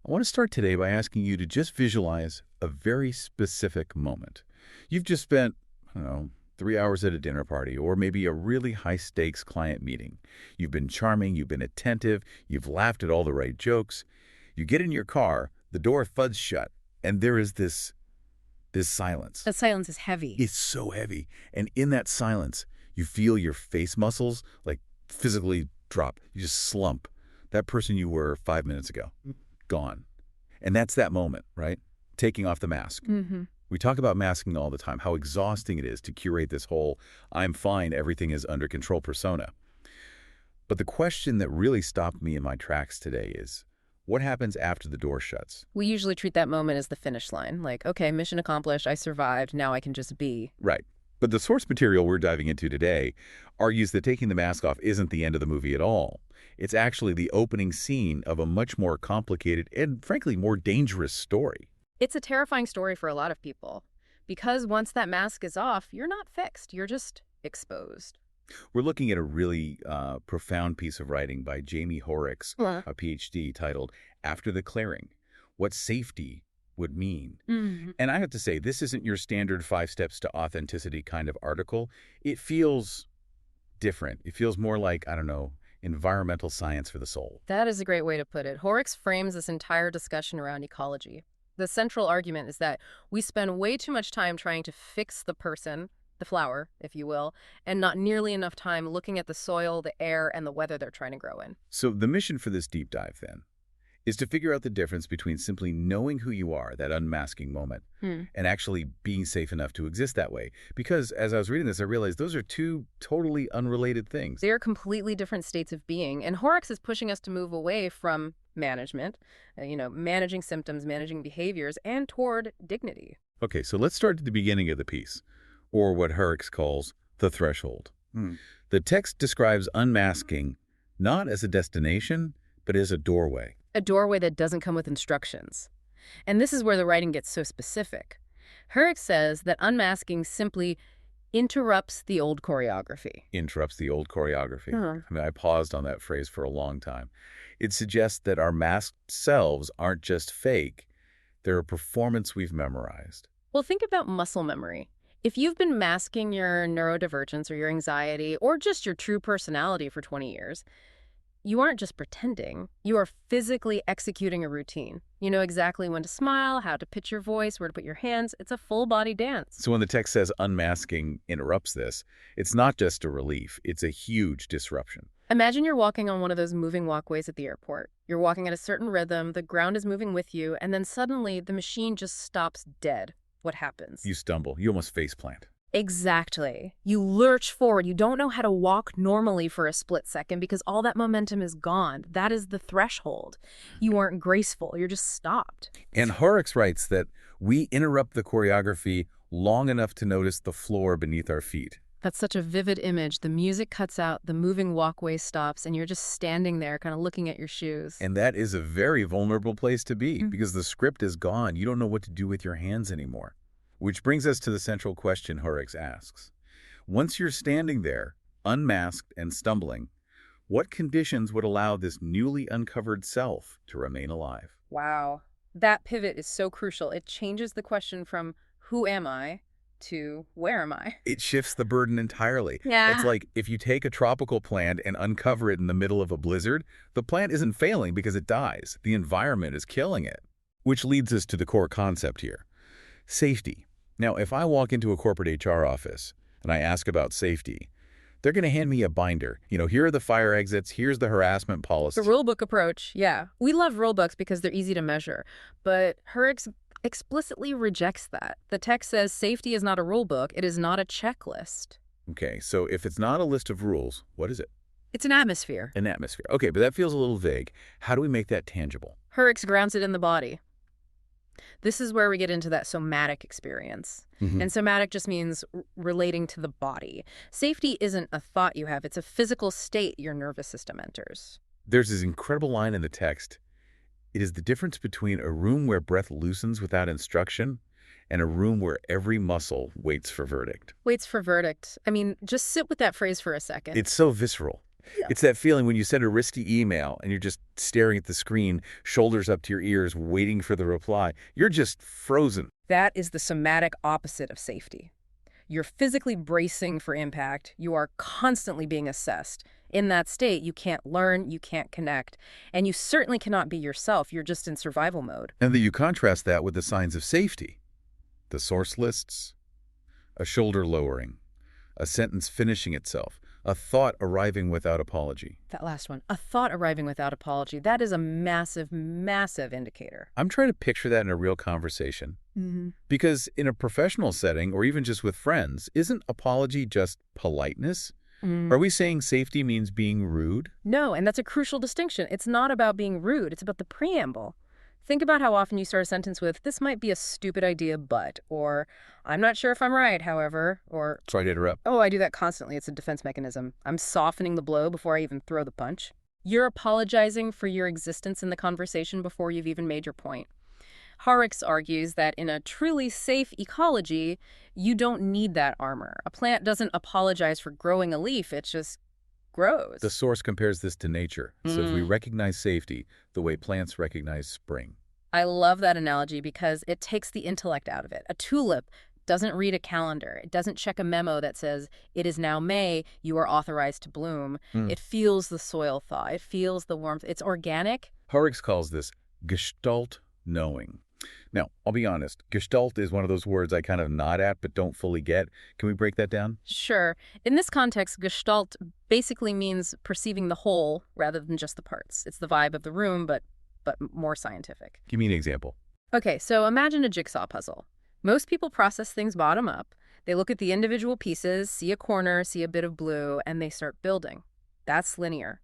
I want to start today by asking you to just visualize a very specific moment. You've just spent, I don't know, 3 hours at a dinner party or maybe a really high-stakes client meeting. You've been charming, you've been attentive, you've laughed at all the right jokes. You get in your car, the door thuds shut, and there is this silence. The silence is heavy. It's so heavy. And in that silence, you feel your face muscles like physically drop. You just slump. That person you were 5 minutes ago, gone. And that's that moment, right? Taking off the mask. Mm-hmm. We talk about masking all the time, how exhausting it is to curate this whole I'm fine, everything is under control persona. But the question that really stopped me in my tracks today is, what happens after the door shuts? We usually treat that moment as the finish line. Like, okay, mission accomplished, I survived, now I can just be. Right. But the source material we're diving into today argues that taking the mask off isn't the end of the movie at all. It's actually the opening scene of a much more complicated and, frankly, more dangerous story. It's a terrifying story for a lot of people. Because once that mask is off, you're not fixed, you're just exposed. We're looking at a really profound piece of writing by Jaime Hoerricks, a PhD, titled After the Clearing, What Safety Would Mean. Mm-hmm. And I have to say, this isn't your standard 5 steps to authenticity kind of article. It feels different. It feels more like, I don't know, environmental science for the soul. That is a great way to put it. Hoerricks frames this entire discussion around ecology. The central argument is that we spend way too much time trying to fix the person, the flower, if you will, and not nearly enough time looking at the soil, the air, and the weather they're trying to grow in. So the mission for this deep dive, then, is to figure out the difference between simply knowing who you are, that unmasking moment, and actually being safe enough to exist that way. Because as I was reading this, I realized those are two totally unrelated things. They are completely different states of being, and Hoerricks is pushing us to move away from management, managing symptoms, managing behaviors, and toward dignity. Okay, so let's start at the beginning of the piece, or what Hoerricks calls the threshold. The text describes unmasking not as a destination, but as a doorway. A doorway that doesn't come with instructions. And this is where the writing gets so specific. Hoerricks says that unmasking simply interrupts the old choreography. Interrupts the old choreography. I mean, I paused on that phrase for a long time. It suggests that our masked selves aren't just fake. They're a performance we've memorized. Well, think about muscle memory. If you've been masking your neurodivergence or your anxiety or just your true personality for 20 years, you aren't just pretending. You are physically executing a routine. You know exactly when to smile, how to pitch your voice, where to put your hands. It's a full-body dance. So when the text says unmasking interrupts this, it's not just a relief. It's a huge disruption. Imagine you're walking on one of those moving walkways at the airport. You're walking at a certain rhythm, the ground is moving with you, and then suddenly the machine just stops dead. What happens? You stumble. You almost faceplant. Exactly. You lurch forward. You don't know how to walk normally for a split second because all that momentum is gone. That is the threshold. You aren't graceful. You're just stopped. And Hoerricks writes that we interrupt the choreography long enough to notice the floor beneath our feet. That's such a vivid image. The music cuts out, the moving walkway stops, and you're just standing there kind of looking at your shoes. And that is a very vulnerable place to be because the script is gone. You don't know what to do with your hands anymore. Which brings us to the central question Hoerricks asks. Once you're standing there, unmasked and stumbling, what conditions would allow this newly uncovered self to remain alive? Wow. That pivot is so crucial. It changes the question from who am I to where am I? It shifts the burden entirely. Yeah. It's like if you take a tropical plant and uncover it in the middle of a blizzard, the plant isn't failing because it dies. The environment is killing it. Which leads us to the core concept here. Safety. Now, if I walk into a corporate HR office and I ask about safety, they're going to hand me a binder. Here are the fire exits. Here's the harassment policy. The rulebook approach, yeah. We love rulebooks because they're easy to measure. But Hoerricks explicitly rejects that. The text says safety is not a rulebook. It is not a checklist. Okay, so if it's not a list of rules, what is it? It's an atmosphere. An atmosphere. Okay, but that feels a little vague. How do we make that tangible? Hoerricks grounds it in the body. This is where we get into that somatic experience. And somatic just means relating to the body. Safety isn't a thought you have. It's a physical state your nervous system enters. There's this incredible line in the text. It is the difference between a room where breath loosens without instruction and a room where every muscle waits for verdict. Waits for verdict. I mean, just sit with that phrase for a second. It's so visceral. Yeah. It's that feeling when you send a risky email and you're just staring at the screen, shoulders up to your ears, waiting for the reply. You're just frozen. That is the somatic opposite of safety. You're physically bracing for impact. You are constantly being assessed. In that state, you can't learn, you can't connect, and you certainly cannot be yourself. You're just in survival mode. And then you contrast that with the signs of safety. The source lists, a shoulder lowering, a sentence finishing itself, a thought arriving without apology. That last one, a thought arriving without apology, that is a massive, massive indicator. I'm trying to picture that in a real conversation. Because in a professional setting, or even just with friends, isn't apology just politeness? Are we saying safety means being rude? No, and that's a crucial distinction. It's not about being rude. It's about the preamble. Think about how often you start a sentence with, "This might be a stupid idea, but," or "I'm not sure if I'm right, however," or Sorry to interrupt. "Oh, I do that constantly. It's a defense mechanism. I'm softening the blow before I even throw the punch." You're apologizing for your existence in the conversation before you've even made your point. Hoerricks argues that in a truly safe ecology, you don't need that armor. A plant doesn't apologize for growing a leaf. It just grows. The source compares this to nature. So if we recognize safety the way plants recognize spring. I love that analogy because it takes the intellect out of it. A tulip doesn't read a calendar. It doesn't check a memo that says, "It is now May, you are authorized to bloom." It feels the soil thaw. It feels the warmth. It's organic. Hoerricks calls this Gestalt knowing. Now, I'll be honest, Gestalt is one of those words I kind of nod at but don't fully get. Can we break that down? Sure. In this context, Gestalt basically means perceiving the whole rather than just the parts. It's the vibe of the room, but more scientific. Give me an example. Okay, so imagine a jigsaw puzzle. Most people process things bottom up. They look at the individual pieces, see a corner, see a bit of blue, and they start building. That's linear.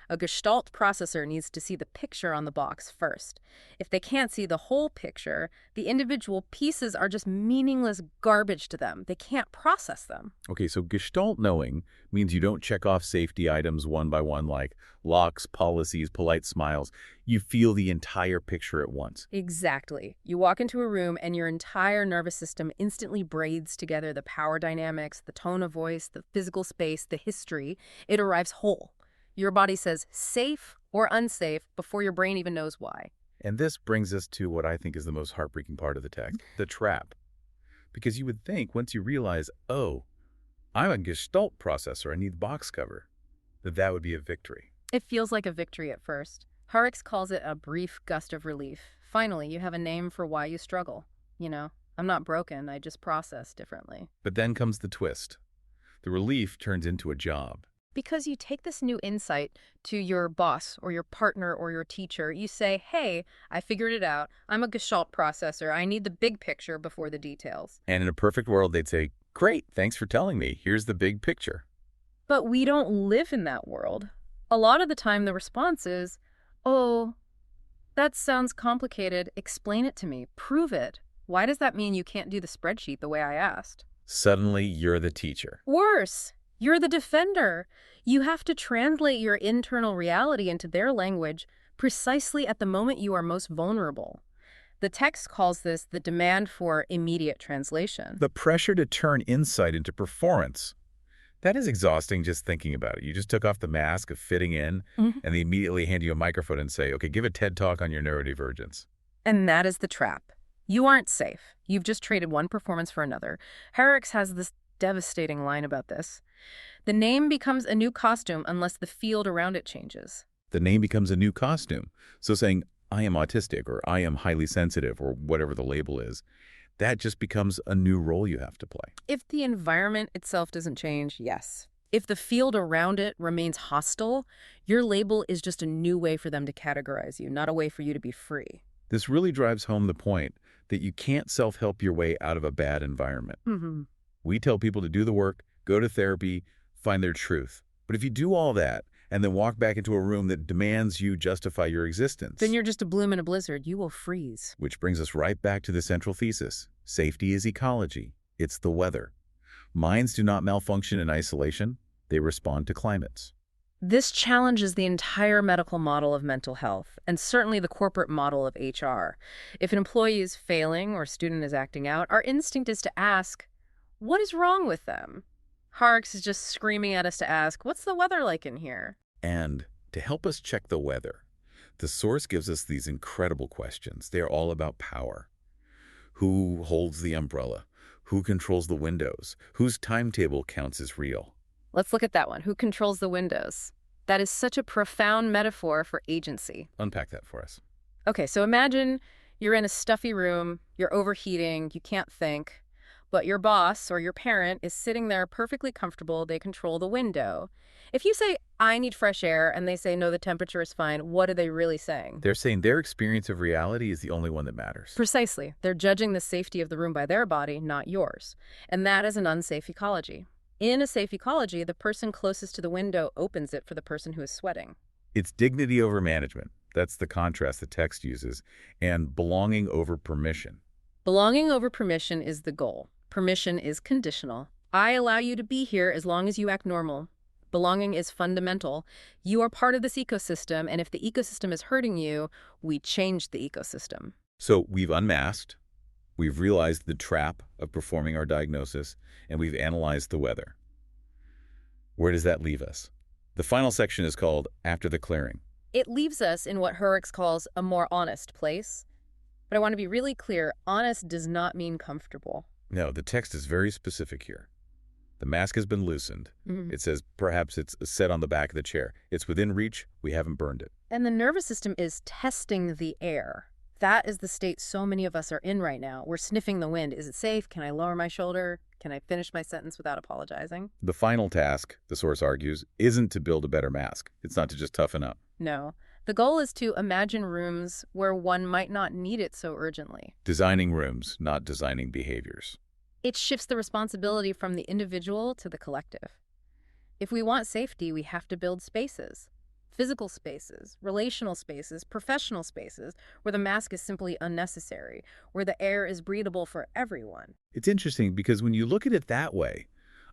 A Gestalt processor needs to see the picture on the box first. If they can't see the whole picture, the individual pieces are just meaningless garbage to them. They can't process them. Okay, so Gestalt knowing means you don't check off safety items one by one like locks, policies, polite smiles. You feel the entire picture at once. Exactly. You walk into a room and your entire nervous system instantly braids together the power dynamics, the tone of voice, the physical space, the history. It arrives whole. Your body says safe or unsafe before your brain even knows why. And this brings us to what I think is the most heartbreaking part of the text, the trap. Because you would think once you realize, oh, I'm a Gestalt processor, I need the box cover, that would be a victory. It feels like a victory at first. Hoerricks calls it a brief gust of relief. Finally, you have a name for why you struggle. You know, I'm not broken, I just process differently. But then comes the twist. The relief turns into a job. Because you take this new insight to your boss or your partner or your teacher. You say, "Hey, I figured it out. I'm a Gestalt processor. I need the big picture before the details." And in a perfect world, they'd say, great, thanks for telling me. Here's the big picture. But we don't live in that world. A lot of the time, the response is, "Oh, that sounds complicated. Explain it to me. Prove it. Why does that mean you can't do the spreadsheet the way I asked?" Suddenly, you're the teacher. Worse, you're the defender. You have to translate your internal reality into their language precisely at the moment you are most vulnerable. The text calls this the demand for immediate translation. The pressure to turn insight into performance. That is exhausting just thinking about it. You just took off the mask of fitting in, and they immediately hand you a microphone and say, okay, give a TED Talk on your neurodivergence. And that is the trap. You aren't safe. You've just traded one performance for another. Hoerricks has this devastating line about this. The name becomes a new costume unless the field around it changes. The name becomes a new costume. So saying, I am autistic, or I am highly sensitive, or whatever the label is, that just becomes a new role you have to play. If the environment itself doesn't change, yes. If the field around it remains hostile, your label is just a new way for them to categorize you, not a way for you to be free. This really drives home the point that you can't self-help your way out of a bad environment. We tell people to do the work, go to therapy, find their truth. But if you do all that and then walk back into a room that demands you justify your existence, then you're just a bloom in a blizzard. You will freeze. Which brings us right back to the central thesis. Safety is ecology. It's the weather. Minds do not malfunction in isolation. They respond to climates. This challenges the entire medical model of mental health, and certainly the corporate model of HR. If an employee is failing or a student is acting out, our instinct is to ask, what is wrong with them? Hoerricks is just screaming at us to ask, what's the weather like in here? And to help us check the weather, the source gives us these incredible questions. They are all about power. Who holds the umbrella? Who controls the windows? Whose timetable counts as real? Let's look at that one. Who controls the windows? That is such a profound metaphor for agency. Unpack that for us. Okay, so imagine you're in a stuffy room, you're overheating, you can't think, but your boss or your parent is sitting there perfectly comfortable, they control the window. If you say, I need fresh air, and they say, no, the temperature is fine, what are they really saying? They're saying their experience of reality is the only one that matters. Precisely. They're judging the safety of the room by their body, not yours. And that is an unsafe ecology. In a safe ecology, the person closest to the window opens it for the person who is sweating. It's dignity over management. That's the contrast the text uses. And belonging over permission. Belonging over permission is the goal. Permission is conditional. I allow you to be here as long as you act normal. Belonging is fundamental. You are part of this ecosystem, and if the ecosystem is hurting you, we change the ecosystem. So we've unmasked, we've realized the trap of performing our diagnosis, and we've analyzed the weather. Where does that leave us? The final section is called After the Clearing. It leaves us in what Hoerricks calls a more honest place. But I want to be really clear, honest does not mean comfortable. No, the text is very specific here. The mask has been loosened. It says perhaps it's set on the back of the chair. It's within reach. We haven't burned it. And the nervous system is testing the air. That is the state so many of us are in right now. We're sniffing the wind. Is it safe? Can I lower my shoulder? Can I finish my sentence without apologizing? The final task, the source argues, isn't to build a better mask. It's not to just toughen up. No. The goal is to imagine rooms where one might not need it so urgently. Designing rooms, not designing behaviors. It shifts the responsibility from the individual to the collective. If we want safety, we have to build spaces. Physical spaces, relational spaces, professional spaces, where the mask is simply unnecessary, where the air is breathable for everyone. It's interesting because when you look at it that way,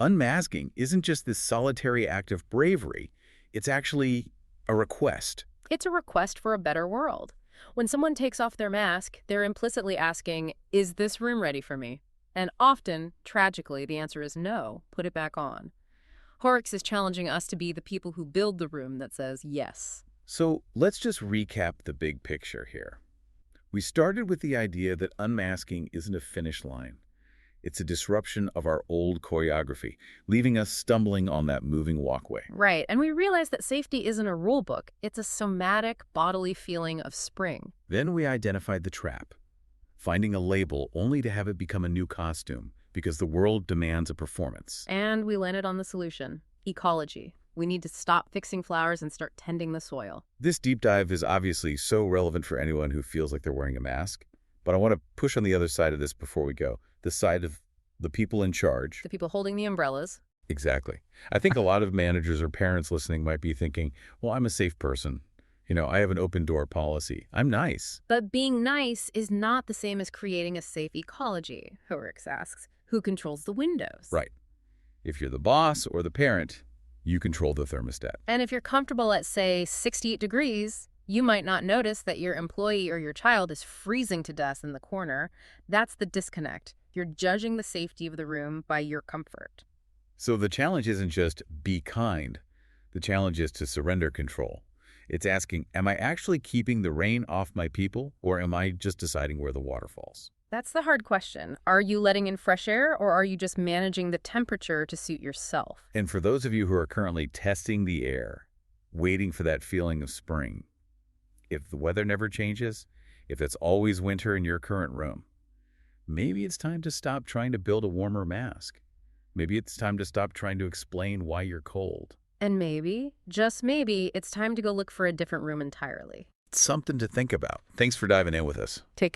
unmasking isn't just this solitary act of bravery. It's actually a request. It's a request for a better world. When someone takes off their mask, they're implicitly asking, is this room ready for me? And often, tragically, the answer is no, put it back on. Hoerricks is challenging us to be the people who build the room that says yes. So let's just recap the big picture here. We started with the idea that unmasking isn't a finish line. It's a disruption of our old choreography, leaving us stumbling on that moving walkway. Right, and we realized that safety isn't a rule book. It's a somatic, bodily feeling of spring. Then we identified the trap, finding a label only to have it become a new costume because the world demands a performance. And we landed on the solution, ecology. We need to stop fixing flowers and start tending the soil. This deep dive is obviously so relevant for anyone who feels like they're wearing a mask, but I want to push on the other side of this before we go, the side of the people in charge. The people holding the umbrellas. Exactly. I think a lot of managers or parents listening might be thinking, well, I'm a safe person. I have an open door policy. I'm nice. But being nice is not the same as creating a safe ecology, Hoerricks asks. Who controls the windows? Right. If you're the boss or the parent, you control the thermostat. And if you're comfortable at, say, 68 degrees, you might not notice that your employee or your child is freezing to death in the corner. That's the disconnect. You're judging the safety of the room by your comfort. So the challenge isn't just be kind. The challenge is to surrender control. It's asking, am I actually keeping the rain off my people, or am I just deciding where the water falls? That's the hard question. Are you letting in fresh air, or are you just managing the temperature to suit yourself? And for those of you who are currently testing the air, waiting for that feeling of spring, if the weather never changes, if it's always winter in your current room, maybe it's time to stop trying to build a warmer mask. Maybe it's time to stop trying to explain why you're cold. And maybe, just maybe, it's time to go look for a different room entirely. Something to think about. Thanks for diving in with us. Take care.